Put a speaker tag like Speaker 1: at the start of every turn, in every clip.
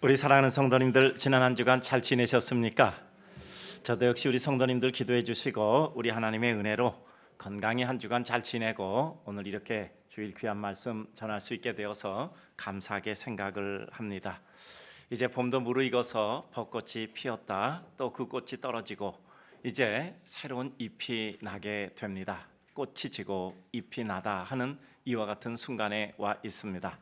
Speaker 1: 우리 사랑하는 성도님들, 지난 한 주간 잘 지내셨습니까? 저도 역시 우리 성도님들 기도해 주시고 우리 하나님의 은혜로 건강히 한 주간 잘 지내고 오늘 이렇게 주일 귀한 말씀 전할 수 있게 되어서 감사하게 생각을 합니다. 이제 봄도 무르익어서 벚꽃이 피었다. 또 그 꽃이 떨어지고 이제 새로운 잎이 나게 됩니다. 꽃이 지고 잎이 나다 하는 이와 같은 순간에 와 있습니다.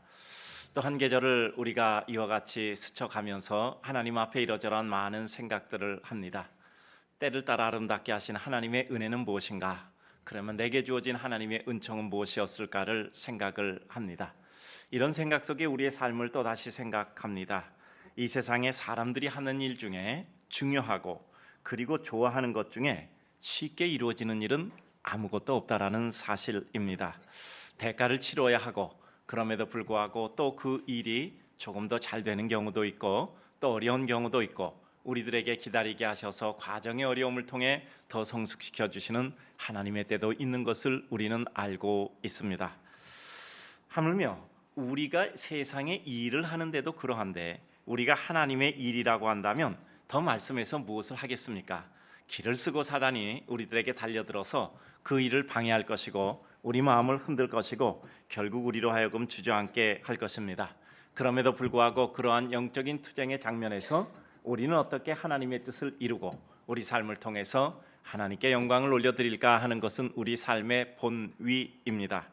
Speaker 1: 또 한 계절을 우리가 이와 같이 스쳐가면서 하나님 앞에 이러저러한 많은 생각들을 합니다. 때를 따라 아름답게 하신 하나님의 은혜는 무엇인가? 그러면 내게 주어진 하나님의 은총은 무엇이었을까를 생각을 합니다. 이런 생각 속에 우리의 삶을 또다시 생각합니다. 이 세상에 사람들이 하는 일 중에 중요하고 그리고 좋아하는 것 중에 쉽게 이루어지는 일은 아무것도 없다라는 사실입니다. 대가를 치러야 하고 그럼에도 불구하고 또 그 일이 조금 더 잘 되는 경우도 있고 또 어려운 경우도 있고 우리들에게 기다리게 하셔서 과정의 어려움을 통해 더 성숙시켜 주시는 하나님의 때도 있는 것을 우리는 알고 있습니다. 하물며 우리가 세상의 일을 하는데도 그러한데 우리가 하나님의 일이라고 한다면 더 말씀해서 무엇을 하겠습니까? 길을 쓰고 사단이 우리들에게 달려들어서 그 일을 방해할 것이고 우리 마음을 흔들 것이고 결국 우리로 하여금 주저앉게 할 것입니다. 그럼에도 불구하고 그러한 영적인 투쟁의 장면에서 우리는 어떻게 하나님의 뜻을 이루고 우리 삶을 통해서 하나님께 영광을 올려드릴까 하는 것은 우리 삶의 본위입니다.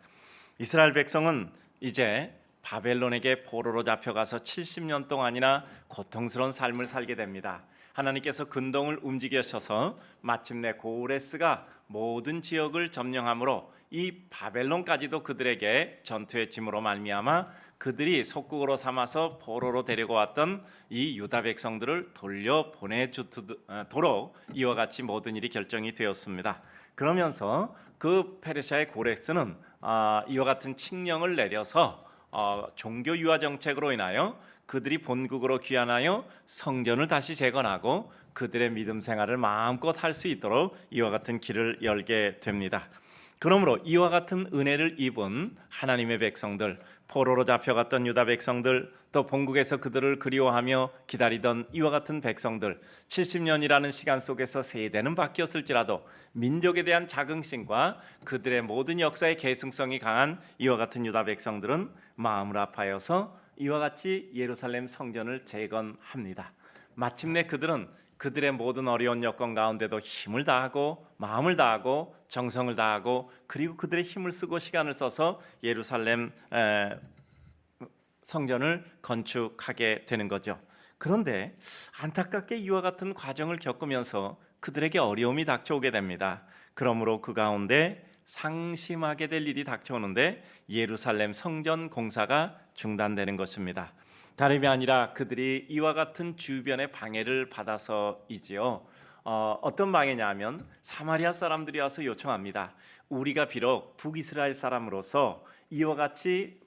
Speaker 1: 이스라엘 백성은 이제 바벨론에게 포로로 잡혀가서 70년 동안이나 고통스러운 삶을 살게 됩니다. 하나님께서 근동을 움직이셔서 마침내 고레스가 모든 지역을 점령함으로 이 바벨론까지도 그들에게 전투의 짐으로 말미암아 그들이 속국으로 삼아서 포로로 데리고 왔던 이 유다 백성들을 돌려보내주도록 이와 같이 모든 일이 결정이 되었습니다. 그러면서 그 페르시아의 고레스는 이와 같은 칙령을 내려서 종교 유화 정책으로 인하여 그들이 본국으로 귀환하여 성전을 다시 재건하고 그들의 믿음 생활을 마음껏 할 수 있도록 이와 같은 길을 열게 됩니다. 그러므로 이와 같은 은혜를 입은 하나님의 백성들, 포로로 잡혀갔던 유다 백성들, 또 본국에서 그들을 그리워하며 기다리던 이와 같은 백성들, 70년이라는 시간 속에서 세대는 바뀌었을지라도 민족에 대한 자긍심과 그들의 모든 역사의 계승성이 강한 이와 같은 유다 백성들은 마음을 아파해서 이와 같이 예루살렘 성전을 재건합니다. 마침내 그들은 그들의 모든 어려운 여건 가운데도 힘을 다하고 마음을 다하고 정성을 다하고 그리고 그들의 힘을 쓰고 시간을 써서 예루살렘 성전을 건축하게 되는 거죠. 그런데 안타깝게 이와 같은 과정을 겪으면서 그들에게 어려움이 닥쳐오게 됩니다. 그러므로 그 가운데 상심하게 될 일이 닥쳐오는데 예루살렘 성전 공사가 중단되는 것입니다. 다름이 아니라 그들이 이와 같은 주변의 방해를 받아서이지요. 어떤 방해냐면 사마리아 사람들이 와서 요청합니다. 우리가 비록 북이스라엘 사람으로서 이와 같이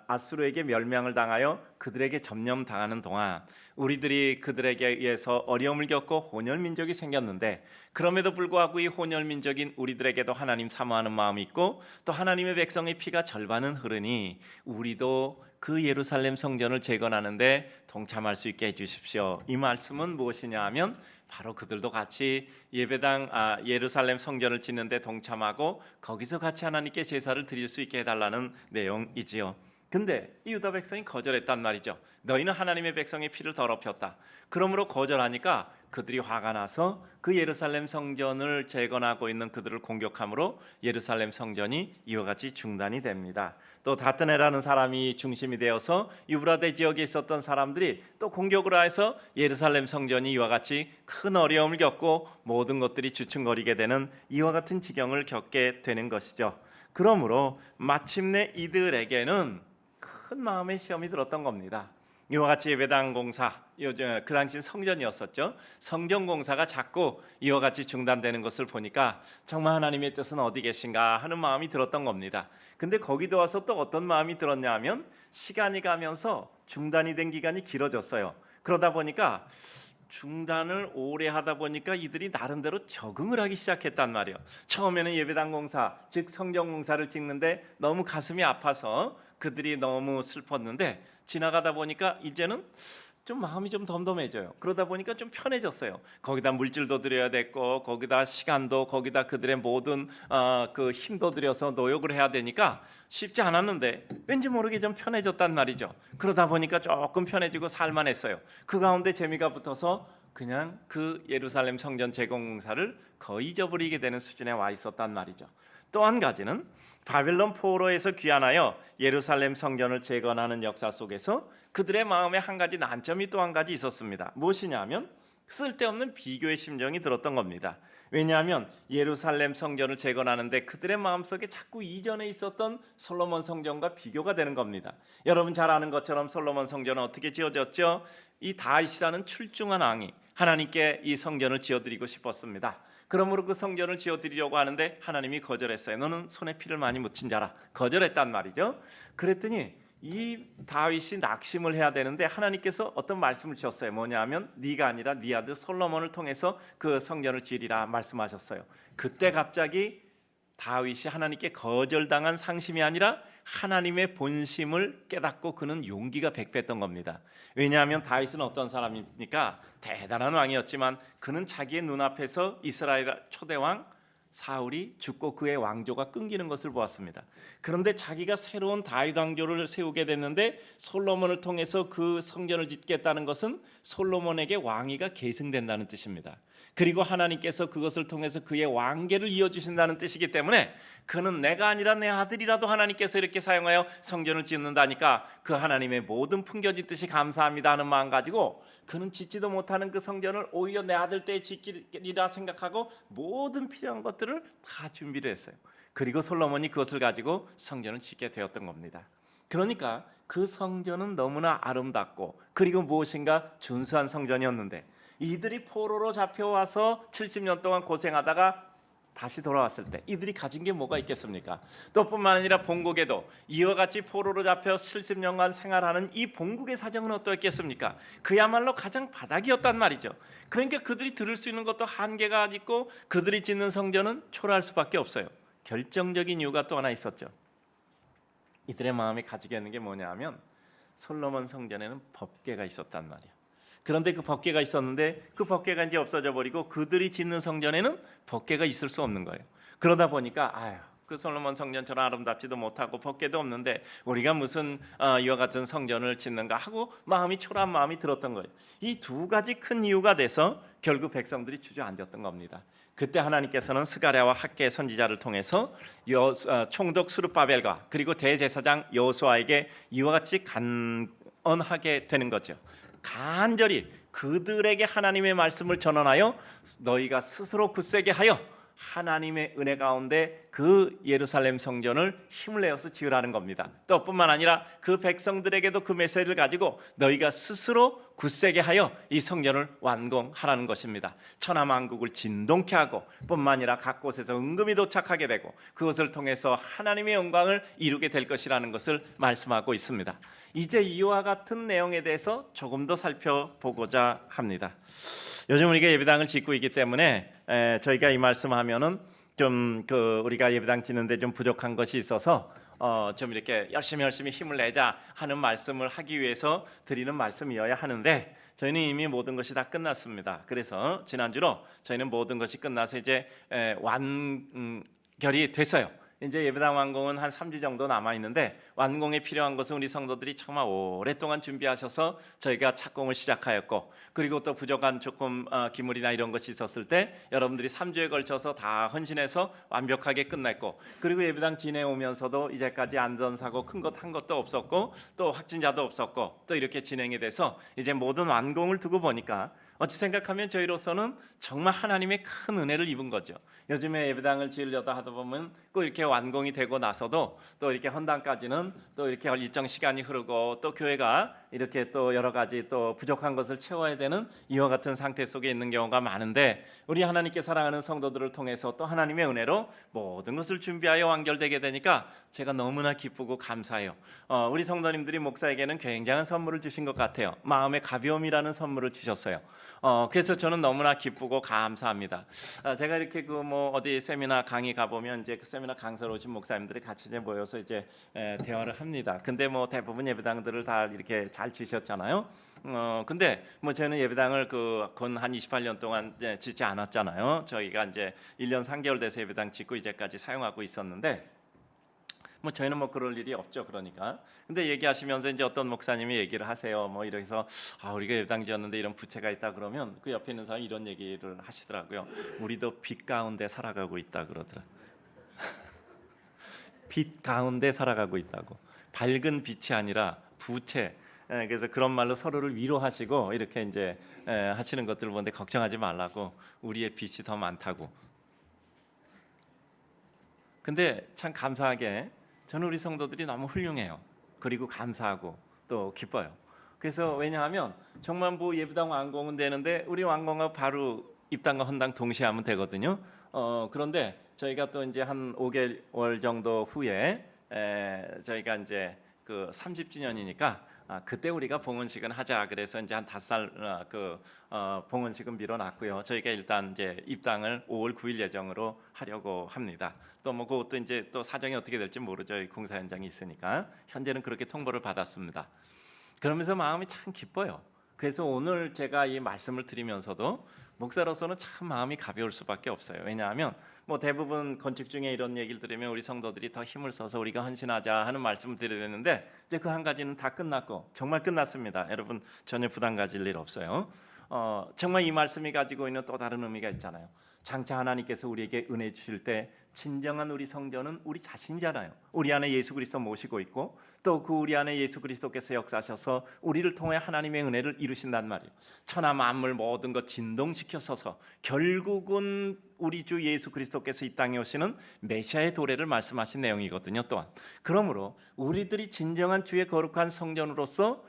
Speaker 1: 아수르에게 멸망을 당하여 그들에게 점령당하는 동안 우리들이 그들에게 의해서 어려움을 겪고 혼혈민족이 생겼는데 그럼에도 불구하고 이 혼혈민족인 우리들에게도 하나님 사모하는 마음이 있고 또 하나님의 백성의 피가 절반은 흐르니 우리도 그 예루살렘 성전을 재건하는데 동참할 수 있게 해주십시오. 이 말씀은 무엇이냐 하면 바로 그들도 같이 예배당 예루살렘 성전을 짓는데 동참하고 거기서 같이 하나님께 제사를 드릴 수 있게 해달라는 내용이지요. 근데 이 유다 백성이 거절했단 말이죠. 너희는 하나님의 백성의 피를 더럽혔다. 그러므로 거절하니까 그들이 화가 나서 그 예루살렘 성전을 재건하고 있는 그들을 공격함으로 예루살렘 성전이 이와 같이 중단이 됩니다. 또 다트네라는 사람이 중심이 되어서 유브라데 지역에 있었던 사람들이 또 공격을 해서 예루살렘 성전이 이와 같이 큰 어려움을 겪고 모든 것들이 주춤거리게 되는 이와 같은 지경을 겪게 되는 것이죠. 그러므로 마침내 이들에게는 큰 마음의 시험이 들었던 겁니다. 이와 같이 예배당 공사, 그 당시 성전이었었죠. 성전 공사가 자꾸 이와 같이 중단되는 것을 보니까 정말 하나님의 뜻은 어디 계신가 하는 마음이 들었던 겁니다. 근데 거기도 와서 또 어떤 마음이 들었냐 하면 시간이 가면서 중단이 된 기간이 길어졌어요. 그러다 보니까 중단을 오래 하다 보니까 이들이 나름대로 적응을 하기 시작했단 말이에요. 처음에는 예배당 공사, 즉 성전 공사를 찍는데 너무 가슴이 아파서 그들이 너무 슬펐는데 지나가다 보니까 이제는 좀 마음이 좀 덤덤해져요. 그러다 보니까 좀 편해졌어요. 거기다 물질도 들여야 됐고, 거기다 시간도, 거기다 그들의 모든 그 힘도 들여서 노력을 해야 되니까 쉽지 않았는데 왠지 모르게 좀 편해졌단 말이죠. 그러다 보니까 조금 편해지고 살만했어요. 그 가운데 재미가 붙어서 그냥 그 예루살렘 성전 재건공사를 거의 잊어버리게 되는 수준에 와 있었단 말이죠. 또 한 가지는 바벨론 포로에서 귀환하여 예루살렘 성전을 재건하는 역사 속에서 그들의 마음에 한 가지 난점이 또 한 가지 있었습니다. 무엇이냐면 쓸데없는 비교의 심정이 들었던 겁니다. 왜냐하면 예루살렘 성전을 재건하는데 그들의 마음속에 자꾸 이전에 있었던 솔로몬 성전과 비교가 되는 겁니다. 여러분 잘 아는 것처럼 솔로몬 성전은 어떻게 지어졌죠? 이 다윗이라는 출중한 왕이 하나님께 이 성전을 지어드리고 싶었습니다. 그러므로 그 성전을 지어드리려고 하는데 하나님이 거절했어요. 너는 손에 피를 많이 묻힌 자라. 거절했단 말이죠. 그랬더니 이 다윗이 낙심을 해야 되는데 하나님께서 어떤 말씀을 주셨어요. 뭐냐면 네가 아니라 네 아들 솔로몬을 통해서 그 성전을 지으리라 말씀하셨어요. 그때 갑자기 다윗이 하나님께 거절당한 상심이 아니라 하나님의 본심을 깨닫고 그는 용기가 백배했던 겁니다. 왜냐하면 다윗은 어떤 사람입니까? 대단한 왕이었지만 그는 자기의 눈앞에서 이스라엘 초대왕 사울이 죽고 그의 왕조가 끊기는 것을 보았습니다. 그런데 자기가 새로운 다윗 왕조를 세우게 됐는데 솔로몬을 통해서 그 성전을 짓겠다는 것은 솔로몬에게 왕위가 계승된다는 뜻입니다. 그리고 하나님께서 그것을 통해서 그의 왕계를 이어주신다는 뜻이기 때문에 그는 내가 아니라 내 아들이라도 하나님께서 이렇게 사용하여 성전을 짓는다니까 그 하나님의 모든 품겨진 뜻이 감사합니다 하는 마음 가지고 그는 짓지도 못하는 그 성전을 오히려 내 아들 때에 짓기리라 생각하고 모든 필요한 것들을 다 준비를 했어요. 그리고 솔로몬이 그것을 가지고 성전을 짓게 되었던 겁니다. 그러니까 그 성전은 너무나 아름답고 그리고 무엇인가 준수한 성전이었는데 이들이 포로로 잡혀와서 70년 동안 고생하다가 다시 돌아왔을 때 이들이 가진 게 뭐가 있겠습니까? 또 뿐만 아니라 본국에도 이와 같이 포로로 잡혀 70년간 생활하는 이 본국의 사정은 어떠했겠습니까? 그야말로 가장 바닥이었단 말이죠. 그러니까 그들이 들을 수 있는 것도 한계가 있고 그들이 짓는 성전은 초라할 수밖에 없어요. 결정적인 이유가 또 하나 있었죠. 이들의 마음에 가지게 있는 게 뭐냐 하면 솔로몬 성전에는 법궤가 있었단 말이에요. 그런데 그 법궤가 있었는데 그 법궤가 이제 없어져 버리고 그들이 짓는 성전에는 법궤가 있을 수 없는 거예요. 그러다 보니까 그 솔로몬 성전처럼 아름답지도 못하고 법궤도 없는데 우리가 무슨 이와 같은 성전을 짓는가 하고 마음이 초라한 마음이 들었던 거예요. 이 두 가지 큰 이유가 돼서 결국 백성들이 주저앉았던 겁니다. 그때 하나님께서는 스가랴와 학개 선지자를 통해서 총독 스룹바벨과 그리고 대제사장 여호수아에게 이와 같이 간언하게 되는 거죠. 간절히 그들에게 하나님의 말씀을 전언하여 너희가 스스로 굳세게 하여 하나님의 은혜 가운데 그 예루살렘 성전을 힘을 내어서 지으라는 겁니다. 또 뿐만 아니라 그 백성들에게도 그 메시지를 가지고 너희가 스스로 굳세게 하여 이 성전을 완공하라는 것입니다. 천하만국을 진동케 하고 뿐만 아니라 각 곳에서 은금이 도착하게 되고 그것을 통해서 하나님의 영광을 이루게 될 것이라는 것을 말씀하고 있습니다. 이제 이와 같은 내용에 대해서 조금 더 살펴보고자 합니다. 요즘 우리가 예배당을 짓고 있기 때문에 저희가 이 말씀하면은 좀 우리가 예배당 짓는데 좀 부족한 것이 있어서 좀 이렇게 열심히 힘을 내자 하는 말씀을 하기 위해서 드리는 말씀이어야 하는데 저희는 이미 모든 것이 다 끝났습니다. 그래서 지난주로 저희는 모든 것이 끝나서 이제 완결이 됐어요. 이제 예배당 완공은 한 3주 정도 남아 있는데 완공에 필요한 것은 우리 성도들이 정말 오랫동안 준비하셔서 저희가 착공을 시작하였고 그리고 또 부족한 조금 기물이나 이런 것이 있었을 때 여러분들이 3주에 걸쳐서 다 헌신해서 완벽하게 끝냈고 그리고 예배당 지내오면서도 이제까지 안전사고 큰 것 한 것도 없었고 또 확진자도 없었고 또 이렇게 진행이 돼서 이제 모든 완공을 두고 보니까 어찌 생각하면 저희로서는 정말 하나님의 큰 은혜를 입은 거죠. 요즘에 예배당을 지으려다 하다 보면 꼭 이렇게 완공이 되고 나서도 또 이렇게 헌당까지는 또 이렇게 일정 시간이 흐르고 또 교회가 이렇게 또 여러 가지 또 부족한 것을 채워야 되는 이와 같은 상태 속에 있는 경우가 많은데 우리 하나님께 사랑하는 성도들을 통해서 또 하나님의 은혜로 모든 것을 준비하여 완결되게 되니까 제가 너무나 기쁘고 감사해요. 우리 성도님들이 목사에게는 굉장한 선물을 주신 것 같아요. 마음의 가벼움이라는 선물을 주셨어요. 그래서 저는 너무나 기쁘고 감사합니다. 제가 이렇게 그 뭐 어디 세미나 강의 가 보면 이제 그 세미나 강사로 오신 목사님들이 같이 이제 모여서 이제 대화를 합니다. 근데 뭐 대부분 예배당들을 다 이렇게 잘 지셨잖아요. 근데 뭐 저는 예배당을 건 한 28년 동안 짓지 않았잖아요. 저희가 이제 1년 3개월 돼서 예배당 짓고 이제까지 사용하고 있었는데. 뭐 저희는 뭐 그럴 일이 없죠. 그러니까 근데 얘기하시면서 이제 어떤 목사님이 얘기를 하세요. 뭐 이래서 우리가 예배당 지었는데 이런 부채가 있다 그러면 그 옆에 있는 사람이 이런 얘기를 하시더라고요. 우리도 빛 가운데 살아가고 있다 그러더라. 빛 가운데 살아가고 있다고. 밝은 빛이 아니라 부채. 그래서 그런 말로 서로를 위로하시고 이렇게 이제 하시는 것들을 보는데 걱정하지 말라고, 우리의 빛이 더 많다고. 근데 참 감사하게 저는 우리 성도들이 너무 훌륭해요. 그리고 감사하고 또 기뻐요. 그래서 왜냐하면 정말 뭐 예배당 완공은 되는데 우리 완공하고 바로 입당과 헌당 동시에 하면 되거든요. 그런데 저희가 또 이제 한 5개월 정도 후에 저희가 이제 그 30주년이니까 그때 우리가 봉헌식은 하자. 그래서 이제 한 5살 봉헌식은 미뤄놨고요. 저희가 일단 이제 입당을 5월 9일 예정으로 하려고 합니다. 또 뭐 그것도 이제 또 사정이 어떻게 될지 모르죠. 공사 현장이 있으니까. 현재는 그렇게 통보를 받았습니다. 그러면서 마음이 참 기뻐요. 그래서 오늘 제가 이 말씀을 드리면서도 목사로서는 참 마음이 가벼울 수밖에 없어요. 왜냐하면 뭐 대부분 건축 중에 이런 얘기를 들으면 우리 성도들이 더 힘을 써서 우리가 헌신하자 하는 말씀을 드려야 되는데 이제 그 한 가지는 다 끝났고 정말 끝났습니다. 여러분 전혀 부담 가질 일 없어요. 정말 이 말씀이 가지고 있는 또 다른 의미가 있잖아요. 장차 하나님께서 우리에게 은혜 주실 때 진정한 우리 성전은 우리 자신이잖아요. 우리 안에 예수 그리스도 모시고 있고 또 그 우리 안에 예수 그리스도께서 역사하셔서 우리를 통해 하나님의 은혜를 이루신단 말이에요. 천하 만물 모든 것 진동시켜서서 결국은 우리 주 예수 그리스도께서 이 땅에 오시는 메시아의 도래를 말씀하신 내용이거든요. 또한 그러므로 우리들이 진정한 주의 거룩한 성전으로서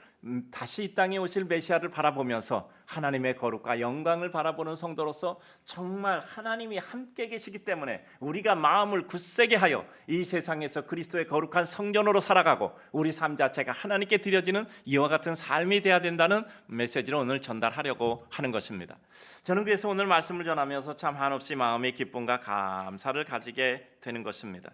Speaker 1: 다시 이 땅에 오실 메시아를 바라보면서 하나님의 거룩과 영광을 바라보는 성도로서 정말 하나님이 함께 계시기 때문에 우리가 마음을 굳세게 하여 이 세상에서 그리스도의 거룩한 성전으로 살아가고 우리 삶 자체가 하나님께 드려지는 이와 같은 삶이 돼야 된다는 메시지를 오늘 전달하려고 하는 것입니다. 저는 그래서 오늘 말씀을 전하면서 참 한없이 마음의 기쁨과 감사를 가지게 되는 것입니다.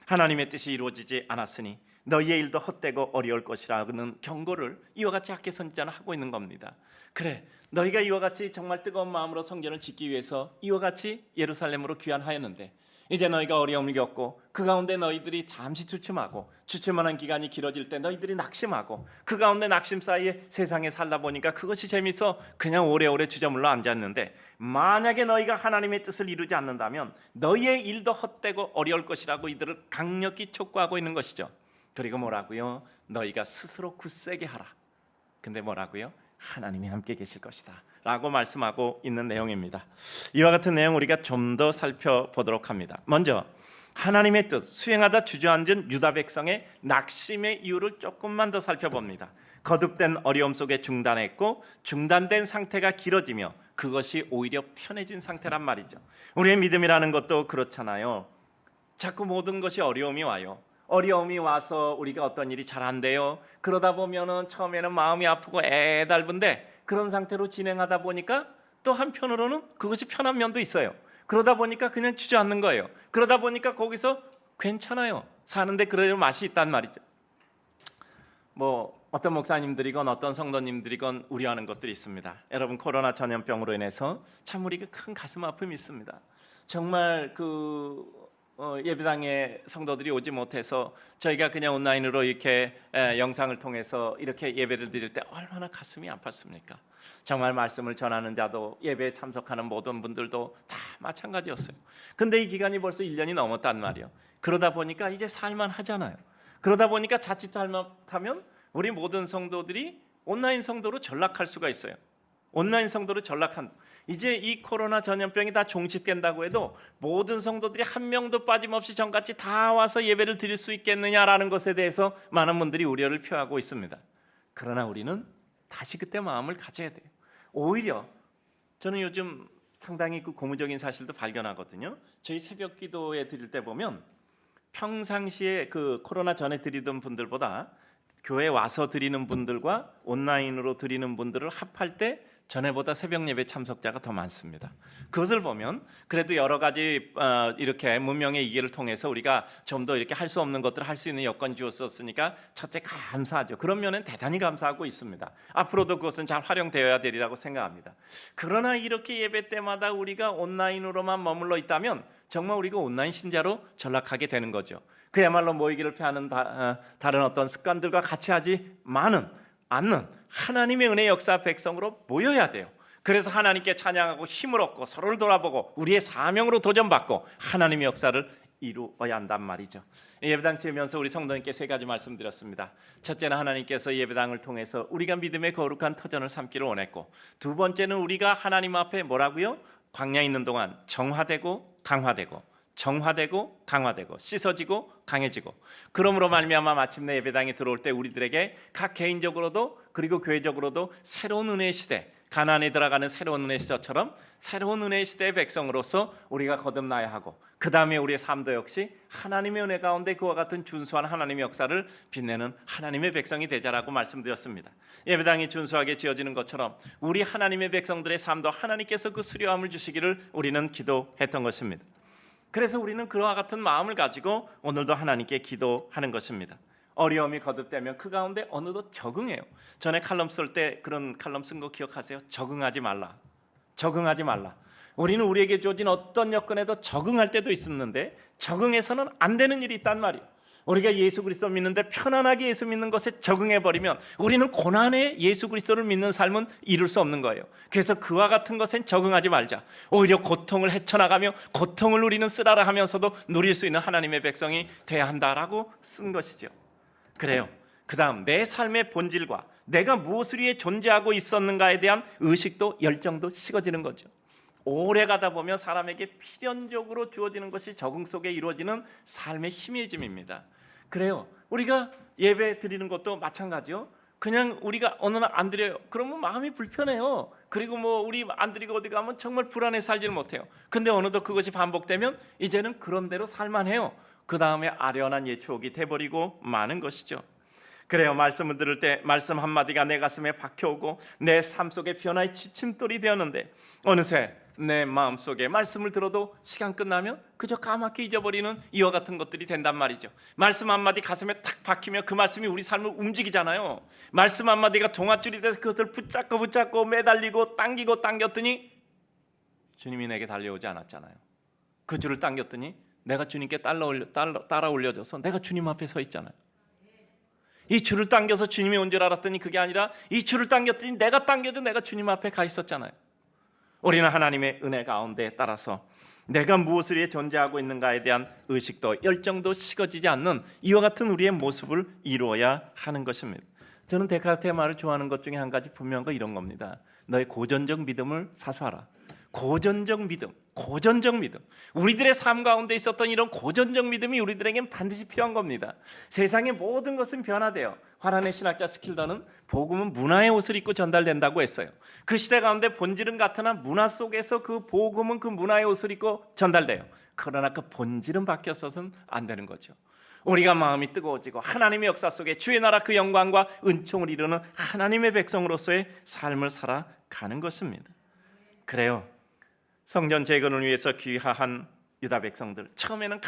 Speaker 1: 하나님의 뜻이 이루어지지 않았으니 너희의 일도 헛되고 어려울 것이라는 경고를 이와 같이 학계 선지자는 하고 있는 겁니다. 그래, 너희가 이와 같이 정말 뜨거운 마음으로 성전을 짓기 위해서 이와 같이 예루살렘으로 귀환하였는데 이제 너희가 어려움을 겪고 그 가운데 너희들이 잠시 주춤하는 기간이 길어질 때 너희들이 낙심하고 그 가운데 낙심 사이에 세상에 살다 보니까 그것이 재미있어 그냥 오래오래 주저물러 앉았는데 만약에 너희가 하나님의 뜻을 이루지 않는다면 너희의 일도 헛되고 어려울 것이라고 이들을 강력히 촉구하고 있는 것이죠. 그리고 뭐라고요? 너희가 스스로 굳세게 하라. 근데 뭐라고요? 하나님이 함께 계실 것이다 라고 말씀하고 있는 내용입니다. 이와 같은 내용 우리가 좀 더 살펴보도록 합니다. 먼저 하나님의 뜻 수행하다 주저앉은 유다 백성의 낙심의 이유를 조금만 더 살펴봅니다. 거듭된 어려움 속에 중단했고 중단된 상태가 길어지며 그것이 오히려 편해진 상태란 말이죠. 우리의 믿음이라는 것도 그렇잖아요. 자꾸 모든 것이 어려움이 와요. 어려움이 와서 우리가 어떤 일이 잘 안 돼요. 그러다 보면은 처음에는 마음이 아프고 애달픈데 그런 상태로 진행하다 보니까 또 한편으로는 그것이 편한 면도 있어요. 그러다 보니까 그냥 주저앉는 거예요. 그러다 보니까 거기서 괜찮아요. 사는데 그럴 맛이 있단 말이죠. 뭐 어떤 목사님들이건 어떤 성도님들이건 우려하는 것들이 있습니다. 여러분 코로나 전염병으로 인해서 참 우리가 큰 가슴 아픔이 있습니다. 정말 예배당에 성도들이 오지 못해서 저희가 그냥 온라인으로 이렇게 영상을 통해서 이렇게 예배를 드릴 때 얼마나 가슴이 아팠습니까? 정말 말씀을 전하는 자도 예배에 참석하는 모든 분들도 다 마찬가지였어요. 근데 이 기간이 벌써 1년이 넘었단 말이에요. 그러다 보니까 이제 살만 하잖아요. 그러다 보니까 자칫 잘못하면 우리 모든 성도들이 온라인 성도로 전락할 수가 있어요. 온라인 성도로 전락한 이제 이 코로나 전염병이 다 종식된다고 해도 모든 성도들이 한 명도 빠짐없이 전같이 다 와서 예배를 드릴 수 있겠느냐라는 것에 대해서 많은 분들이 우려를 표하고 있습니다. 그러나 우리는 다시 그때 마음을 가져야 돼요. 오히려 저는 요즘 상당히 그 고무적인 사실도 발견하거든요. 저희 새벽 기도에 드릴 때 보면 평상시에 그 코로나 전에 드리던 분들보다 교회 와서 드리는 분들과 온라인으로 드리는 분들을 합할 때 전에보다 새벽 예배 참석자가 더 많습니다. 그것을 보면 그래도 여러 가지 이렇게 문명의 이해를 통해서 우리가 좀 더 이렇게 할 수 없는 것들을 할 수 있는 여건이 주었으니까 첫째 감사하죠. 그런 면은 대단히 감사하고 있습니다. 앞으로도 그것은 잘 활용되어야 되리라고 생각합니다. 그러나 이렇게 예배 때마다 우리가 온라인으로만 머물러 있다면 정말 우리가 온라인 신자로 전락하게 되는 거죠. 그야말로 모이기를 피하는 다른 어떤 습관들과 같이 하지만은 않는 하나님의 은혜 역사 백성으로 모여야 돼요. 그래서 하나님께 찬양하고 힘을 얻고 서로를 돌아보고 우리의 사명으로 도전받고 하나님의 역사를 이루어야 한단 말이죠. 예배당 지으면서 우리 성도님께 세 가지 말씀드렸습니다. 첫째는 하나님께서 예배당을 통해서 우리가 믿음의 거룩한 터전을 삼기를 원했고, 두 번째는 우리가 하나님 앞에 뭐라고요? 광야에 있는 동안 정화되고 강화되고 정화되고 강화되고 씻어지고 강해지고, 그러므로 말미암아 마침내 예배당에 들어올 때 우리들에게 각 개인적으로도 그리고 교회적으로도 새로운 은혜의 시대, 가나안에 들어가는 새로운 은혜의 시대처럼 새로운 은혜의 시대의 백성으로서 우리가 거듭나야 하고, 그 다음에 우리의 삶도 역시 하나님의 은혜 가운데 그와 같은 준수한 하나님의 역사를 빛내는 하나님의 백성이 되자라고 말씀드렸습니다. 예배당이 준수하게 지어지는 것처럼 우리 하나님의 백성들의 삶도 하나님께서 그 수려함을 주시기를 우리는 기도했던 것입니다. 그래서 우리는 그와 같은 마음을 가지고 오늘도 하나님께 기도하는 것입니다. 어려움이 거듭되면 그 가운데 어느덧 적응해요. 전에 칼럼 쓸 때 그런 칼럼 쓴 거 기억하세요? 적응하지 말라. 적응하지 말라. 우리는 우리에게 주어진 어떤 여건에도 적응할 때도 있었는데 적응해서는 안 되는 일이 있단 말이에요. 우리가 예수 그리스도 믿는데 편안하게 예수 믿는 것에 적응해버리면 우리는 고난에 예수 그리스도를 믿는 삶은 이룰 수 없는 거예요. 그래서 그와 같은 것엔 적응하지 말자. 오히려 고통을 헤쳐나가며 고통을 우리는 쓰라라 하면서도 누릴 수 있는 하나님의 백성이 돼야 한다라고 쓴 것이죠. 그래요. 그 다음 내 삶의 본질과 내가 무엇을 위해 존재하고 있었는가에 대한 의식도 열정도 식어지는 거죠. 오래 가다 보면 사람에게 필연적으로 주어지는 것이 적응 속에 이루어지는 삶의 희미해짐입니다. 그래요. 우리가 예배 드리는 것도 마찬가지요. 그냥 우리가 어느 날 안 드려요. 그러면 마음이 불편해요. 그리고 뭐 우리 안 드리고 어디 가면 정말 불안해 살지를 못해요. 근데 어느덧 그것이 반복되면 이제는 그런 대로 살만해요. 그 다음에 아련한 옛 추억이 돼버리고 마는 것이죠. 그래요. 말씀을 들을 때 말씀 한마디가 내 가슴에 박혀오고 내 삶 속에 변화의 지침돌이 되었는데 어느새 내 마음속에 말씀을 들어도 시간 끝나면 그저 까맣게 잊어버리는 이와 같은 것들이 된단 말이죠. 말씀 한마디 가슴에 탁 박히면 그 말씀이 우리 삶을 움직이잖아요. 말씀 한마디가 동아줄이 돼서 그것을 붙잡고 매달리고 당기고 당겼더니 주님이 내게 달려오지 않았잖아요. 그 줄을 당겼더니 내가 주님께 따라 올려줘서 내가 주님 앞에 서 있잖아요. 이 줄을 당겨서 주님이 온 줄 알았더니 그게 아니라 이 줄을 당겼더니 내가 당겨져 내가 주님 앞에 가 있었잖아요. 우리는 하나님의 은혜 가운데 따라서 내가 무엇을 위해 존재하고 있는가에 대한 의식도 열정도 식어지지 않는 이와 같은 우리의 모습을 이루어야 하는 것입니다. 저는 데카르트의 말을 좋아하는 것 중에 한 가지 분명한 거 이런 겁니다. 너의 고전적 믿음을 사수하라. 고전적 믿음. 우리들의 삶 가운데 있었던 이런 고전적 믿음이 우리들에겐 반드시 필요한 겁니다. 세상의 모든 것은 변화돼요. 화란의 신학자 스킬더는 복음은 문화의 옷을 입고 전달된다고 했어요. 그 시대 가운데 본질은 같으나 문화 속에서 그 복음은 그 문화의 옷을 입고 전달돼요. 그러나 그 본질은 바뀌어서는 안 되는 거죠. 우리가 마음이 뜨거워지고 하나님의 역사 속에 주의 나라 그 영광과 은총을 이루는 하나님의 백성으로서의 삶을 살아가는 것입니다. 그래요. 성전 재건을 위해서 귀화한 유다 백성들 처음에는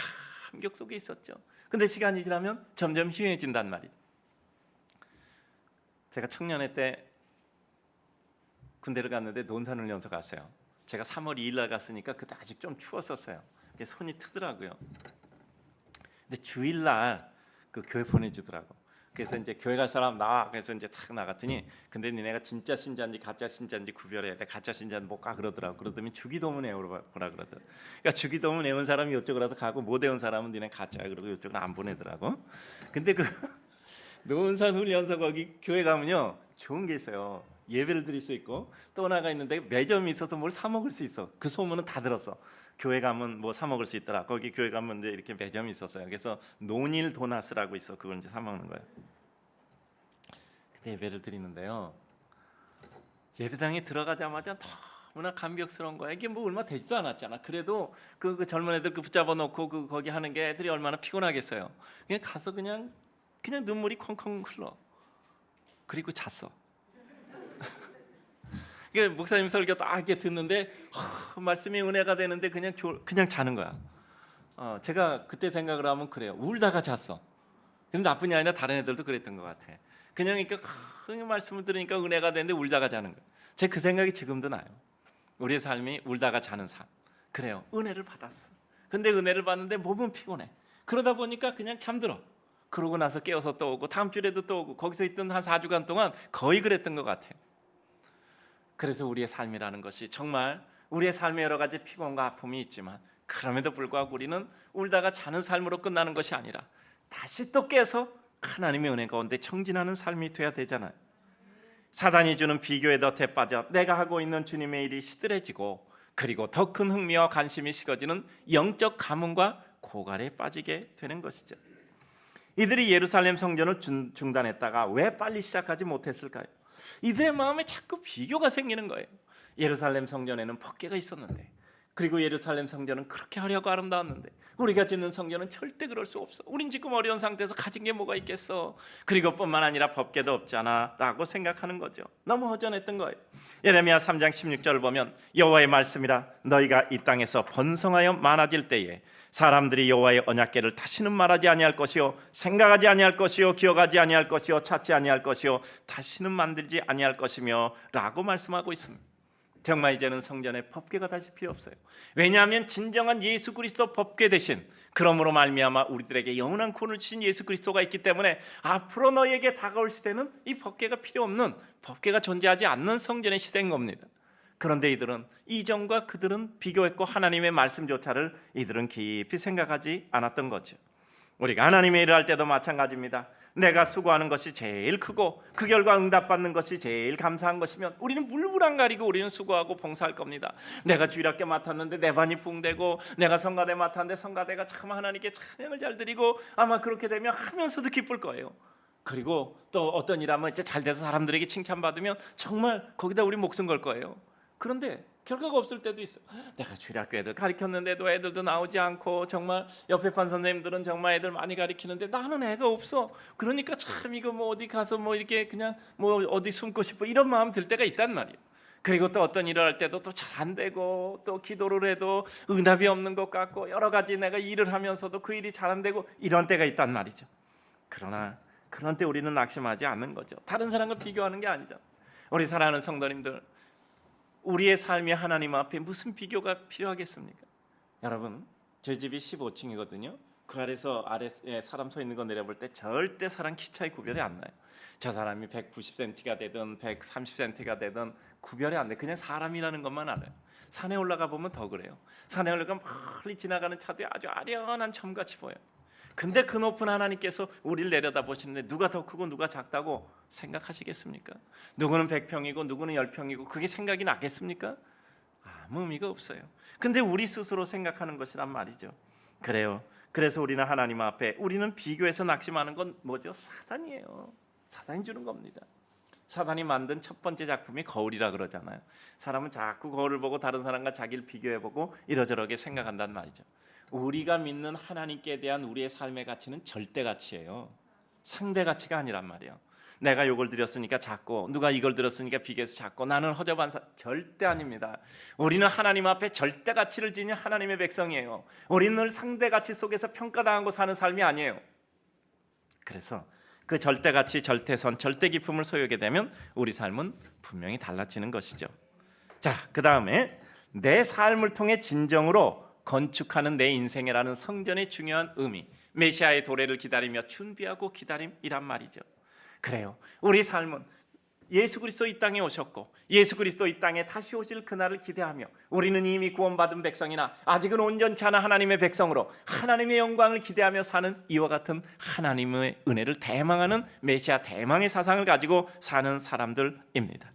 Speaker 1: 감격 속에 있었죠. 근데 시간이 지나면 점점 희미해진단 말이죠. 제가 청년회 때 군대를 갔는데 논산훈련소 갔어요. 제가 3월 2일 날 갔으니까 그때 아직 좀 추웠었어요. 손이 트더라고요. 근데 주일날 그 교회 보내주더라고. 그래서 이제 교회 갈 사람 나와. 그래서 이제 탁 나갔더니 근데 니네가 진짜 신자인지 가짜 신자인지 구별해야 돼. 가짜 신자는 못 가 그러더라고. 그러더니 주기도문 외우라 그러더라고. 그러니까 주기도문 외운 사람이 이쪽으로라도 가고 못 외운 사람은 니네 가짜야 그러고 이쪽은 안 보내더라고. 근데 그 노은산 훈련소 거기 교회 가면요 좋은 게 있어요. 예배를 드릴 수 있고 또 하나가 있는데 매점이 있어서 뭘 사 먹을 수 있어. 그 소문은 다 들었어. 교회 가면 뭐 사 먹을 수 있더라. 거기 교회 가면 이제 이렇게 매점이 있었어요. 그래서 논일 도나스라고 있어. 그걸 이제 사 먹는 거예요. 근데 예배를 드리는데요. 예배당에 들어가자마자 너무나 감격스러운 거야. 이게 뭐 얼마 되지도 않았잖아. 그래도 그 젊은 애들 그 붙잡아 놓고 그 거기 하는 게 애들이 얼마나 피곤하겠어요. 그냥 가서 그냥 눈물이 콩콩 흘러. 그리고 잤어. 목사님 설교 딱 이렇게 듣는데 말씀이 은혜가 되는데 그냥 자는 거야. 제가 그때 생각을 하면 그래요. 울다가 잤어. 근데 나뿐이 아니라 다른 애들도 그랬던 것 같아. 그냥 이렇게 말씀을 들으니까 은혜가 되는데 울다가 자는 거예요. 제 그 생각이 지금도 나요. 우리의 삶이 울다가 자는 삶. 그래요. 은혜를 받았어. 근데 은혜를 받는데 몸은 피곤해. 그러다 보니까 그냥 잠들어. 그러고 나서 깨어서 또 오고 다음 주에도 또 오고 거기서 있던 한 4주간 동안 거의 그랬던 것 같아요. 그래서 우리의 삶이라는 것이 정말 우리의 삶에 여러 가지 피곤과 아픔이 있지만 그럼에도 불구하고 우리는 울다가 자는 삶으로 끝나는 것이 아니라 다시 또 깨서 하나님의 은혜 가운데 청진하는 삶이 돼야 되잖아요. 사단이 주는 비교에 덫에 빠져 내가 하고 있는 주님의 일이 시들해지고 그리고 더 큰 흥미와 관심이 식어지는 영적 가뭄과 고갈에 빠지게 되는 것이죠. 이들이 예루살렘 성전을 중단했다가 왜 빨리 시작하지 못했을까요? 이들의 마음에 자꾸 비교가 생기는 거예요. 예루살렘 성전에는 법궤가 있었는데, 그리고 예루살렘 성전은 그렇게 화려하고 아름다웠는데 우리가 짓는 성전은 절대 그럴 수 없어. 우린 지금 어려운 상태에서 가진 게 뭐가 있겠어. 그리고 뿐만 아니라 법궤도 없잖아 라고 생각하는 거죠. 너무 허전했던 거예요. 예레미야 3장 16절을 보면 여호와의 말씀이라 너희가 이 땅에서 번성하여 많아질 때에 사람들이 여호와의 언약궤를 다시는 말하지 아니할 것이요 생각하지 아니할 것이요 기억하지 아니할 것이요 찾지 아니할 것이요 다시는 만들지 아니할 것이며 라고 말씀하고 있습니다. 정말 이제는 성전에 법궤가 다시 필요 없어요. 왜냐하면 진정한 예수 그리스도 법궤 대신 그러므로 말미암아 우리들에게 영원한 구원을 주신 예수 그리스도가 있기 때문에 앞으로 너희에게 다가올 시대는 이 법궤가 필요 없는, 법궤가 존재하지 않는 성전의 시대인 겁니다. 그런데 이들은 이전과 그들은 비교했고 하나님의 말씀조차를 이들은 깊이 생각하지 않았던 거죠. 우리가 하나님의 일을 할 때도 마찬가지입니다. 내가 수고하는 것이 제일 크고 그 결과 응답받는 것이 제일 감사한 것이면 우리는 물불 안 가리고 우리는 수고하고 봉사할 겁니다. 내가 주일학교 맡았는데 내 반이 붕대고 내가 성가대 맡았는데 성가대가 참 하나님께 찬양을 잘 드리고 아마 그렇게 되면 하면서도 기쁠 거예요. 그리고 또 어떤 일 하면 이제 잘 돼서 사람들에게 칭찬받으면 정말 거기다 우리 목숨 걸 거예요. 그런데 결과가 없을 때도 있어. 내가 주일학교 애들 가르쳤는데도 애들도 나오지 않고 정말 옆에 반 선생님들은 정말 애들 많이 가르치는데 나는 애가 없어. 그러니까 참 이거 뭐 어디 가서 뭐 이렇게 그냥 뭐 어디 숨고 싶어 이런 마음 들 때가 있단 말이에요. 그리고 또 어떤 일을 할 때도 또 잘 안 되고 또 기도를 해도 응답이 없는 것 같고 여러 가지 내가 일을 하면서도 그 일이 잘 안 되고 이런 때가 있단 말이죠. 그러나 그런 때 우리는 낙심하지 않는 거죠. 다른 사람과 비교하는 게 아니죠. 우리 사랑하는 성도님들, 우리의 삶이 하나님 앞에 무슨 비교가 필요하겠습니까? 여러분, 저희 집이 15층이거든요. 그 아래서 사람 서 있는 거 내려볼 때 절대 사람 키 차이 구별이 안 나요. 저 사람이 190cm가 되든 130cm가 되든 구별이 안 돼. 그냥 사람이라는 것만 알아요. 산에 올라가 보면 더 그래요. 산에 올라가면 멀리 지나가는 차들이 아주 아련한 점같이 보여요. 근데 그 높은 하나님께서 우리를 내려다보시는데 누가 더 크고 누가 작다고 생각하시겠습니까? 누구는 100평이고 누구는 10평이고 그게 생각이 나겠습니까? 아무 의미가 없어요. 근데 우리 스스로 생각하는 것이란 말이죠. 그래요. 그래서 우리는 하나님 앞에 우리는 비교해서 낙심하는 건 뭐죠? 사단이에요. 사단이 주는 겁니다. 사단이 만든 첫 번째 작품이 거울이라 그러잖아요. 사람은 자꾸 거울을 보고 다른 사람과 자기를 비교해보고 이러저러게 생각한단 말이죠. 우리가 믿는 하나님께 대한 우리의 삶의 가치는 절대 가치예요. 상대 가치가 아니란 말이에요. 내가 이걸 드렸으니까 작고 누가 이걸 드렸으니까 비교해서 작고 나는 허접한 절대 아닙니다. 우리는 하나님 앞에 절대 가치를 지닌 하나님의 백성이에요. 우리는 늘 상대 가치 속에서 평가당하고 사는 삶이 아니에요. 그래서 그 절대 가치, 절대선, 절대 기쁨을 소유하게 되면 우리 삶은 분명히 달라지는 것이죠. 자, 그 다음에 내 삶을 통해 진정으로 건축하는 내 인생이라는 성전의 중요한 의미, 메시아의 도래를 기다리며 준비하고 기다림이란 말이죠. 그래요. 우리 삶은 예수 그리스도 이 땅에 오셨고 예수 그리스도 이 땅에 다시 오실 그날을 기대하며 우리는 이미 구원받은 백성이나 아직은 온전치 않은 하나님의 백성으로 하나님의 영광을 기대하며 사는 이와 같은 하나님의 은혜를 대망하는 메시아 대망의 사상을 가지고 사는 사람들입니다.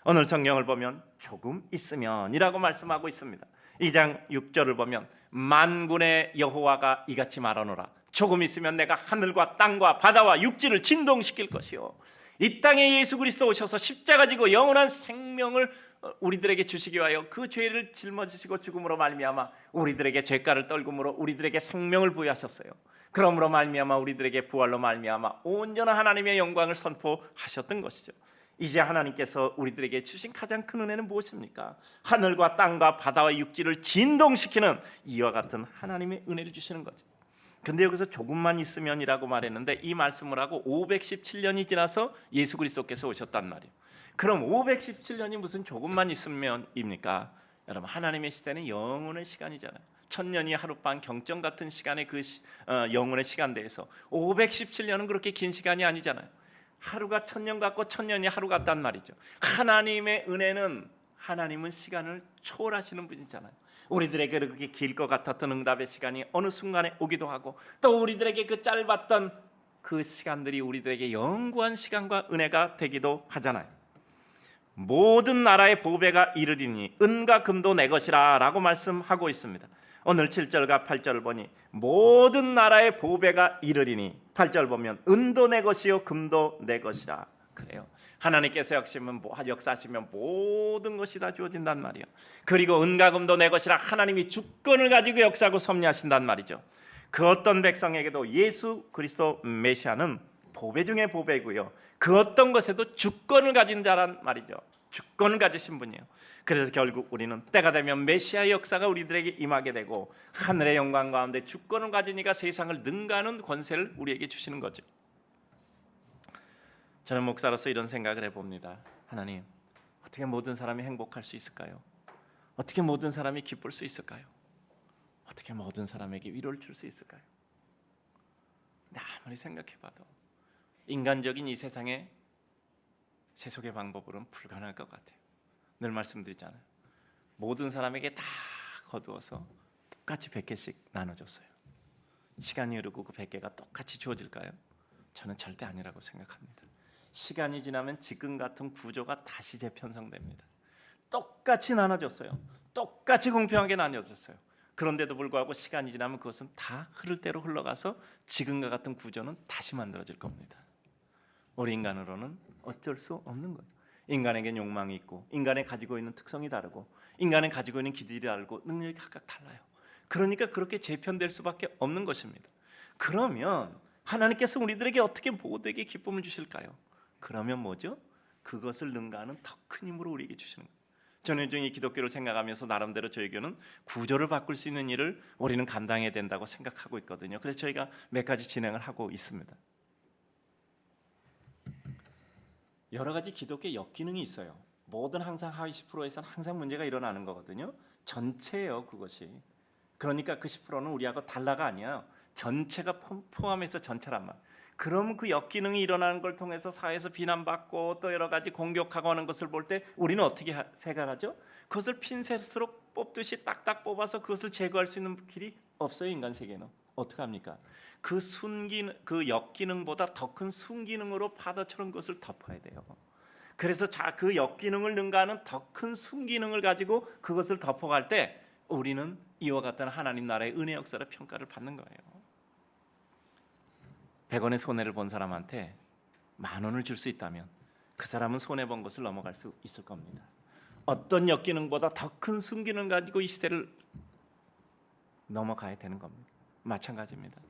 Speaker 1: 오늘 성경을 보면 조금 있으면이라고 말씀하고 있습니다. 2장 6절을 보면 만군의 여호와가 이같이 말하노라. 조금 있으면 내가 하늘과 땅과 바다와 육지를 진동시킬 것이요 이 땅에 예수 그리스도 오셔서 십자가 지고 영원한 생명을 우리들에게 주시기 위하여 그 죄를 짊어지시고 죽음으로 말미암아 우리들에게 죄가를 떨금으로 우리들에게 생명을 부여하셨어요. 그러므로 말미암아 우리들에게 부활로 말미암아 온전한 하나님의 영광을 선포하셨던 것이죠. 이제 하나님께서 우리들에게 주신 가장 큰 은혜는 무엇입니까? 하늘과 땅과 바다와 육지를 진동시키는 이와 같은 하나님의 은혜를 주시는 거죠. 근데 여기서 조금만 있으면이라고 말했는데 이 말씀을 하고 517년이 지나서 예수 그리스도께서 오셨단 말이에요. 그럼 517년이 무슨 조금만 있으면입니까? 여러분, 하나님의 시대는 영원의 시간이잖아요. 천년이 하룻밤 경점 같은 시간의 영원의 시간대에서 517년은 그렇게 긴 시간이 아니잖아요. 하루가 천년 같고 천년이 하루 같단 말이죠. 하나님의 은혜는, 하나님은 시간을 초월하시는 분이잖아요. 우리들에게 그렇게 길 것 같았던 응답의 시간이 어느 순간에 오기도 하고, 또 우리들에게 그 짧았던 그 시간들이 우리들에게 영구한 시간과 은혜가 되기도 하잖아요. 모든 나라의 보배가 이르리니 은과 금도 내 것이라 라고 말씀하고 있습니다. 오늘 7절과 8절을 보니 모든 나라의 보배가 이르리니, 8절 보면 은도 내 것이요 금도 내 것이라 그래요. 하나님께서 역사하시면 모든 것이 다 주어진단 말이에요. 그리고 은과 금도 내 것이라 하나님이 주권을 가지고 역사하고 섭리하신단 말이죠. 그 어떤 백성에게도 예수 그리스도 메시아는 보배 중에 보배고요, 그 어떤 것에도 주권을 가진 자란 말이죠. 주권을 가지신 분이에요. 그래서 결국 우리는 때가 되면 메시아의 역사가 우리들에게 임하게 되고, 하늘의 영광 가운데 주권을 가지니까 세상을 능가하는 권세를 우리에게 주시는 거죠. 저는 목사로서 이런 생각을 해봅니다. 하나님, 어떻게 모든 사람이 행복할 수 있을까요? 어떻게 모든 사람이 기쁠 수 있을까요? 어떻게 모든 사람에게 위로를 줄 수 있을까요? 근데 아무리 생각해봐도 인간적인 이 세상의 세속의 방법으로는 불가능할 것 같아요. 늘 말씀드리잖아요. 모든 사람에게 다 거두어서 똑같이 100개씩 나눠줬어요. 시간이 흐르고 그 100개가 똑같이 주어질까요? 저는 절대 아니라고 생각합니다. 시간이 지나면 지금 같은 구조가 다시 재편성됩니다. 똑같이 나눠줬어요. 똑같이 공평하게 나눠줬어요. 그런데도 불구하고 시간이 지나면 그것은 다 흐를 대로 흘러가서 지금과 같은 구조는 다시 만들어질 겁니다. 우리 인간으로는 어쩔 수 없는 거예요. 인간에겐 욕망이 있고, 인간이 가지고 있는 특성이 다르고, 인간이 가지고 있는 기질이 다르고, 능력이 각각 달라요. 그러니까 그렇게 재편될 수밖에 없는 것입니다. 그러면 하나님께서 우리들에게 어떻게 모두에게 기쁨을 주실까요? 그러면 뭐죠? 그것을 능가하는 더 큰 힘으로 우리에게 주시는 거예요. 저는 요즘 이 기독교를 생각하면서 나름대로 저에게는 구조를 바꿀 수 있는 일을 우리는 감당해야 된다고 생각하고 있거든요. 그래서 저희가 몇 가지 진행을 하고 있습니다. 여러 가지 기독교 역기능이 있어요. 뭐든 항상 하위 10%에서는 항상 문제가 일어나는 거거든요. 전체예요, 그것이. 그러니까 그 10%는 우리하고 달라가 아니에요. 전체가 포함해서 전체란 말. 그럼 그 역기능이 일어나는 걸 통해서 사회에서 비난받고 또 여러 가지 공격하고 하는 것을 볼 때 우리는 어떻게 생각하죠? 그것을 핀셋으로 뽑듯이 딱딱 뽑아서 그것을 제거할 수 있는 길이 없어요. 인간 세계는. 어떻게 합니까? 그 역기능보다 더 큰 순기능으로 파도처럼 그것을 덮어야 돼요. 그래서 그 역기능을 능가하는 더 큰 순기능을 가지고 그것을 덮어갈 때 우리는 이와 같은 하나님 나라의 은혜 역사를 평가를 받는 거예요. 100원의 손해를 본 사람한테 10,000원을 줄 수 있다면 그 사람은 손해본 것을 넘어갈 수 있을 겁니다. 어떤 역기능보다 더 큰 순기능 가지고 이 시대를 넘어가야 되는 겁니다. 마찬가지입니다.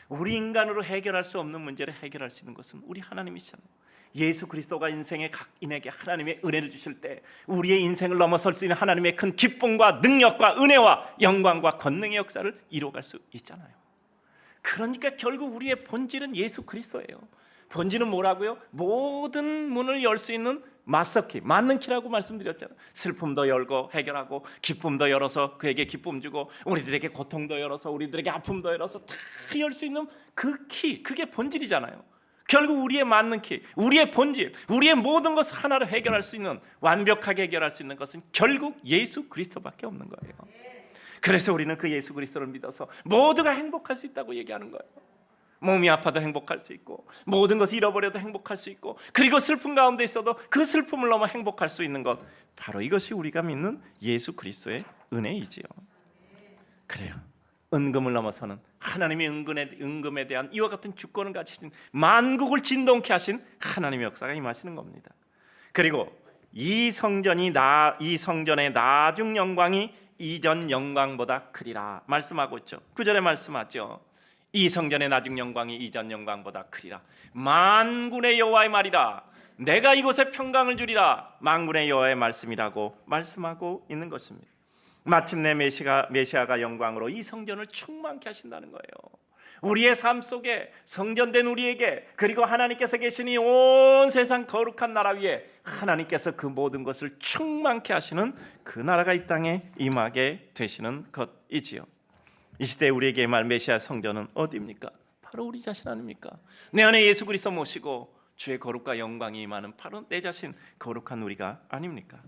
Speaker 1: 우리 인간으로 해결할 수 없는 문제를 해결할 수 있는 것은 우리 하나님이시잖아요. 예수 그리스도가 인생의 각인에게 하나님의 은혜를 주실 때 우리의 인생을 넘어설 수 있는 하나님의 큰 기쁨과 능력과 은혜와 영광과 권능의 역사를 이루어갈 수 있잖아요. 그러니까 결국 우리의 본질은 예수 그리스도예요. 본질은 뭐라고요? 모든 문을 열 수 있는 마스터키, 맞는 키라고 말씀드렸잖아요. 슬픔도 열고 해결하고, 기쁨도 열어서 그에게 기쁨 주고, 우리들에게 고통도 열어서 우리들에게 아픔도 열어서 다 열 수 있는 그 키, 그게 본질이잖아요. 결국 우리의 맞는 키, 우리의 본질, 우리의 모든 것을 하나로 해결할 수 있는, 완벽하게 해결할 수 있는 것은 결국 예수 그리스도밖에 없는 거예요. 그래서 우리는 그 예수 그리스도를 믿어서 모두가 행복할 수 있다고 얘기하는 거예요. 몸이 아파도 행복할 수 있고, 모든 것을 잃어버려도 행복할 수 있고, 그리고 슬픔 가운데 있어도 그 슬픔을 넘어 행복할 수 있는 것, 바로 이것이 우리가 믿는 예수 그리스도의 은혜이지요. 그래요. 은금을 넘어서는 하나님의 은금에 대한 이와 같은 주권을 가지신, 만국을 진동케 하신 하나님의 역사가 임하시는 겁니다. 그리고 이 성전의 나중 영광이 이전 영광보다 크리라 말씀하고 있죠. 9절에 말씀하죠. 이 성전의 나중 영광이 이전 영광보다 크리라. 만군의 여호와의 말이라. 내가 이곳에 평강을 주리라 만군의 여호와의 말씀이라고 말씀하고 있는 것입니다. 마침내 메시아가 영광으로 이 성전을 충만케 하신다는 거예요. 우리의 삶 속에 성전된 우리에게, 그리고 하나님께서 계시니 온 세상 거룩한 나라 위에 하나님께서 그 모든 것을 충만케 하시는 그 나라가 이 땅에 임하게 되시는 것이지요. 이 시대에 우리에게 임할 메시아 성전은 어디입니까? 바로 우리 자신 아닙니까? 내 안에 예수 그리스도 모시고 주의 거룩과 영광이 임하는 바로 내 자신 거룩한 우리가 아닙니까?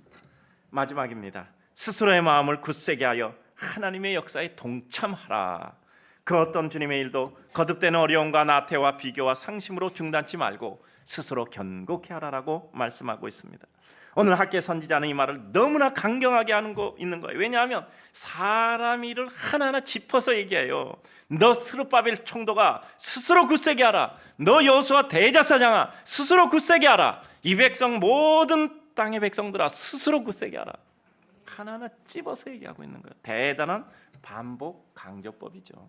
Speaker 1: 마지막입니다. 스스로의 마음을 굳세게 하여 하나님의 역사에 동참하라. 그 어떤 주님의 일도 거듭되는 어려움과 나태와 비교와 상심으로 중단치 말고 스스로 견고케 하라라고 말씀하고 있습니다. 오늘 학계 선지자는 이 말을 너무나 강경하게 하는 거 있는 거예요. 왜냐하면 사람 일을 하나하나 짚어서 얘기해요. 너 스룹바벨 총독아 스스로 굳세게 하라. 너 여호수아 대제사장아 스스로 굳세게 하라. 이 백성 모든 땅의 백성들아 스스로 굳세게 하라. 하나하나 찝어서 얘기하고 있는 거예요. 대단한 반복 강조법이죠.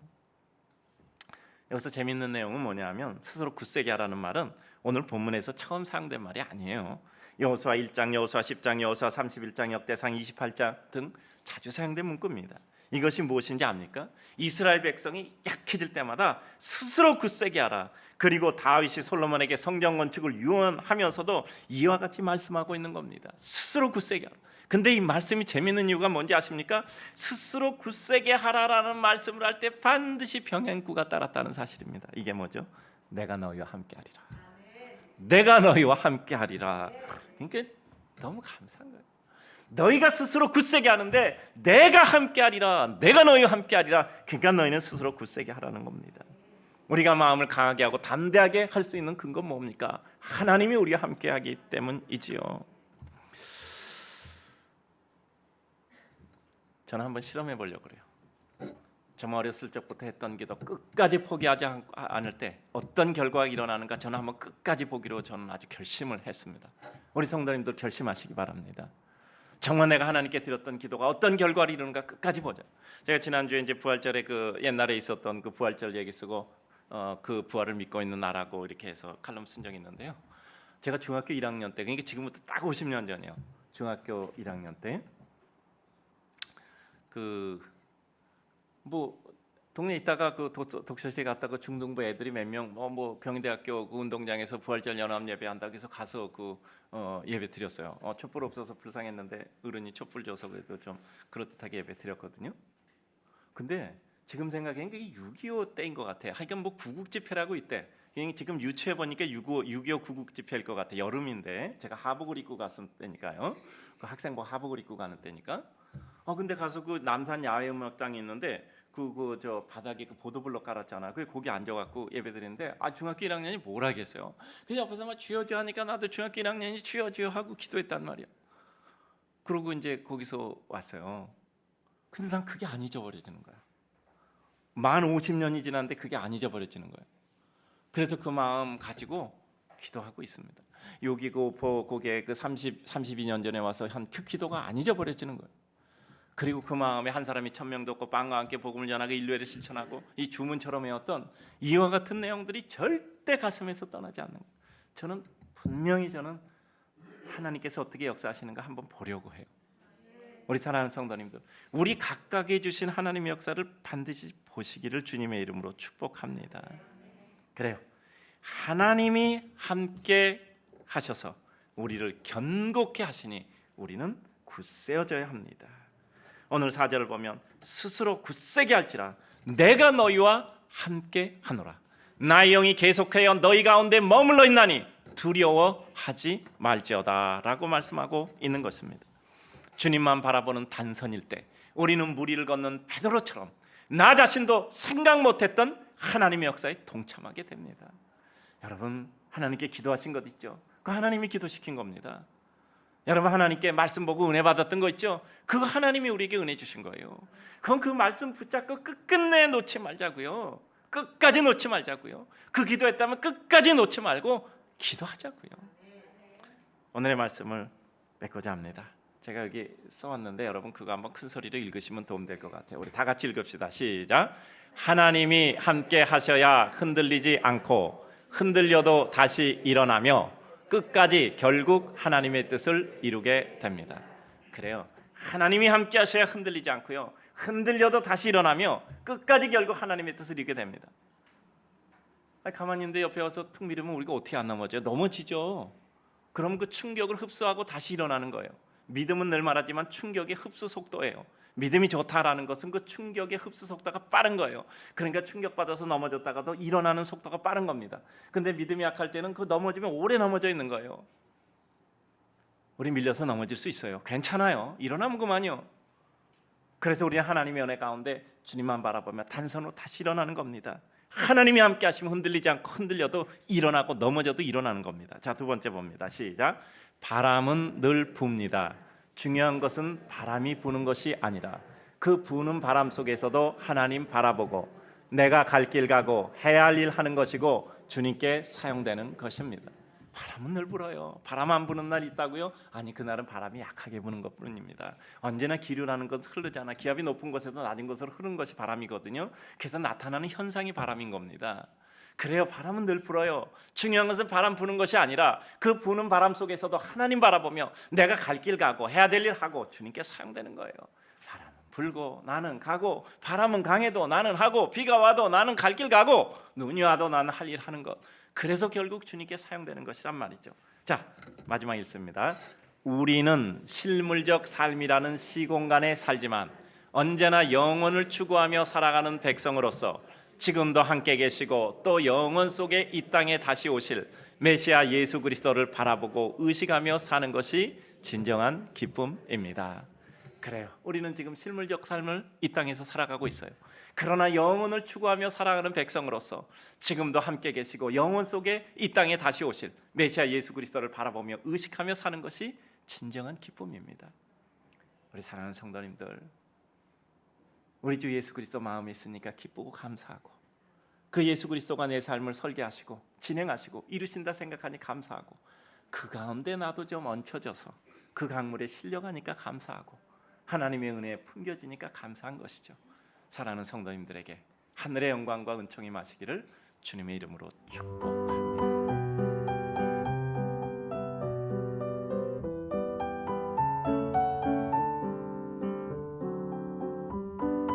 Speaker 1: 여기서 재밌는 내용은 뭐냐면 스스로 굳세게 하라는 말은 오늘 본문에서 처음 사용된 말이 아니에요. 여호수아 1장, 여호수아 10장, 여호수아 31장, 역대상 28장 등 자주 사용된 문구입니다. 이것이 무엇인지 압니까? 이스라엘 백성이 약해질 때마다 스스로 굳세게 하라. 그리고 다윗이 솔로몬에게 성전 건축을 유언하면서도 이와 같이 말씀하고 있는 겁니다. 스스로 굳세게 하라. 근데 이 말씀이 재밌는 이유가 뭔지 아십니까? 스스로 굳세게 하라라는 말씀을 할 때 반드시 병행구가 따랐다는 사실입니다. 이게 뭐죠? 내가 너희와 함께하리라. 내가 너희와 함께하리라. 그러니까 너무 감사한 거예요. 너희가 스스로 굳세게 하는데 내가 함께하리라. 내가 너희와 함께하리라. 그러니까 너희는 스스로 굳세게 하라는 겁니다. 우리가 마음을 강하게 하고 담대하게 할 수 있는 근거는 뭡니까? 하나님이 우리와 함께하기 때문이지요. 저는 한번 실험해 보려고 그래요. 정말 어렸을 적부터 했던 기도 끝까지 포기하지 않을 때 어떤 결과가 일어나는가 저는 한번 끝까지 보기로 저는 아주 결심을 했습니다. 우리 성도님들 결심하시기 바랍니다. 정말 내가 하나님께 드렸던 기도가 어떤 결과를 이루는가 끝까지 보자. 제가 지난주에 이제 부활절에 그 옛날에 있었던 그 부활절 얘기 쓰고 그 부활을 믿고 있는 나라고 이렇게 해서 칼럼 쓴 적이 있는데요. 제가 중학교 1학년 때, 그러니까 지금부터 딱 50년 전이에요. 중학교 1학년 때 뭐 동네에 있다가 그 독서실에 갔다가 중등부 애들이 몇 명 뭐 경희대학교 그 운동장에서 부활절 연합 예배 한다고 해서 가서 예배 드렸어요. 촛불 없어서 불쌍했는데 어른이 촛불 줘서 그래도 좀 그렇듯하게 예배 드렸거든요. 근데 지금 생각하면 그게 6.25 때인 것 같아요. 하여간 뭐 구국집회라고 있대. 지금 유추해 보니까 6.25 구국집회일 것 같아. 여름인데 제가 하복을 입고 갔을 때니까요. 그 학생복 하복을 입고 가는 때니까. 근데 가서 그 남산 야외음악당이 있는데 저 바닥에 그 보도블럭 깔았잖아. 그 거기 앉아갖고 예배드리는데 중학교 1학년이 뭘 하겠어요? 그 옆에서 막 주여 주여 하니까 나도 중학교 1학년이 주여 주여 하고 기도했단 말이야. 그러고 이제 거기서 왔어요. 근데 난 그게 안 잊어버려지는 거야. 만 50년이 지났는데 그게 안 잊어버려지는 거예요. 그래서 그 마음 가지고 기도하고 있습니다. 여기 거기에 그 32년 전에 와서 한 그 기도가 안 잊어버려지는 거예요. 그리고 그 마음에 한 사람이 1000명 돕고 빵과 함께 복음을 전하고 인류애를 실천하고 이 주문처럼 해왔던 이와 같은 내용들이 절대 가슴에서 떠나지 않는 거예요. 저는 분명히 하나님께서 어떻게 역사하시는가 한번 보려고 해요. 우리 사랑하는 성도님들, 우리 각각에 주신 하나님의 역사를 반드시 보시기를 주님의 이름으로 축복합니다. 그래요. 하나님이 함께 하셔서 우리를 견고케 하시니 우리는 굳세어져야 합니다. 오늘 4절을 보면 스스로 굳세게 할지라 내가 너희와 함께 하노라. 나의 영이 계속하여 너희 가운데 머물러 있나니 두려워하지 말지어다 라고 말씀하고 있는 것입니다. 주님만 바라보는 단선일 때 우리는 무리를 걷는 베드로처럼 나 자신도 생각 못했던 하나님의 역사에 동참하게 됩니다. 여러분, 하나님께 기도하신 것 있죠? 그 하나님이 기도시킨 겁니다. 여러분, 하나님께 말씀 보고 은혜 받았던 거 있죠? 그거 하나님이 우리에게 은혜 주신 거예요. 그럼 그 말씀 붙잡고 끝끝내 놓지 말자고요. 끝까지 놓지 말자고요. 그 기도했다면 끝까지 놓지 말고 기도하자고요. 오늘의 말씀을 맺고자 합니다. 제가 여기 써왔는데 여러분 그거 한번 큰 소리로 읽으시면 도움될 것 같아요. 우리 다 같이 읽읍시다. 시작. 하나님이 함께 하셔야 흔들리지 않고 흔들려도 다시 일어나며 끝까지 결국 하나님의 뜻을 이루게 됩니다. 그래요. 하나님이 함께 하셔야 흔들리지 않고요. 흔들려도 다시 일어나며 끝까지 결국 하나님의 뜻을 이루게 됩니다. 가만히 있는데 옆에 와서 툭 밀으면 우리가 어떻게 안 넘어져요? 넘어지죠. 그럼 그 충격을 흡수하고 다시 일어나는 거예요. 믿음은 늘 말하지만 충격의 흡수 속도예요. 믿음이 좋다라는 것은 그 충격의 흡수 속도가 빠른 거예요. 그러니까 충격받아서 넘어졌다가도 일어나는 속도가 빠른 겁니다. 근데 믿음이 약할 때는 그 넘어지면 오래 넘어져 있는 거예요. 우리 밀려서 넘어질 수 있어요. 괜찮아요. 일어나면 그만요. 그래서 우리는 하나님의 은혜 가운데 주님만 바라보며 단선으로 다시 일어나는 겁니다. 하나님이 함께 하시면 흔들리지 않고 흔들려도 일어나고 넘어져도 일어나는 겁니다. 자, 두 번째 봅니다. 시작. 바람은 늘 붑니다. 중요한 것은 바람이 부는 것이 아니라 그 부는 바람 속에서도 하나님 바라보고 내가 갈 길 가고 해야 할 일 하는 것이고 주님께 사용되는 것입니다. 바람은 늘 불어요. 바람 안 부는 날 있다고요? 아니, 그날은 바람이 약하게 부는 것뿐입니다. 언제나 기류라는 건 흐르잖아. 기압이 높은 곳에도 낮은 곳으로 흐르는 것이 바람이거든요. 그래서 나타나는 현상이 바람인 겁니다. 그래요. 바람은 늘 불어요. 중요한 것은 바람 부는 것이 아니라 그 부는 바람 속에서도 하나님 바라보며 내가 갈 길 가고 해야 될 일 하고 주님께 사용되는 거예요. 바람은 불고 나는 가고, 바람은 강해도 나는 하고, 비가 와도 나는 갈 길 가고, 눈이 와도 나는 할 일 하는 것. 그래서 결국 주님께 사용되는 것이란 말이죠. 자, 마지막 읽습니다. 우리는 실물적 삶이라는 시공간에 살지만 언제나 영원을 추구하며 살아가는 백성으로서 지금도 함께 계시고 또 영원 속에 이 땅에 다시 오실 메시아 예수 그리스도를 바라보고 의식하며 사는 것이 진정한 기쁨입니다. 그래요. 우리는 지금 실물적 삶을 이 땅에서 살아가고 있어요. 그러나 영원을 추구하며 살아가는 백성으로서 지금도 함께 계시고 영원 속에 이 땅에 다시 오실 메시아 예수 그리스도를 바라보며 의식하며 사는 것이 진정한 기쁨입니다. 우리 사랑하는 성도님들, 우리 주 예수 그리스도 마음에 있으니까 기쁘고 감사하고 그 예수 그리스도가 내 삶을 설계하시고 진행하시고 이루신다 생각하니 감사하고 그 가운데 나도 좀 얹혀져서 그 강물에 실려가니까 감사하고 하나님의 은혜에 품겨지니까 감사한 것이죠. 사랑하는 성도님들에게 하늘의 영광과 은총이 마시기를 주님의 이름으로 축복합니다.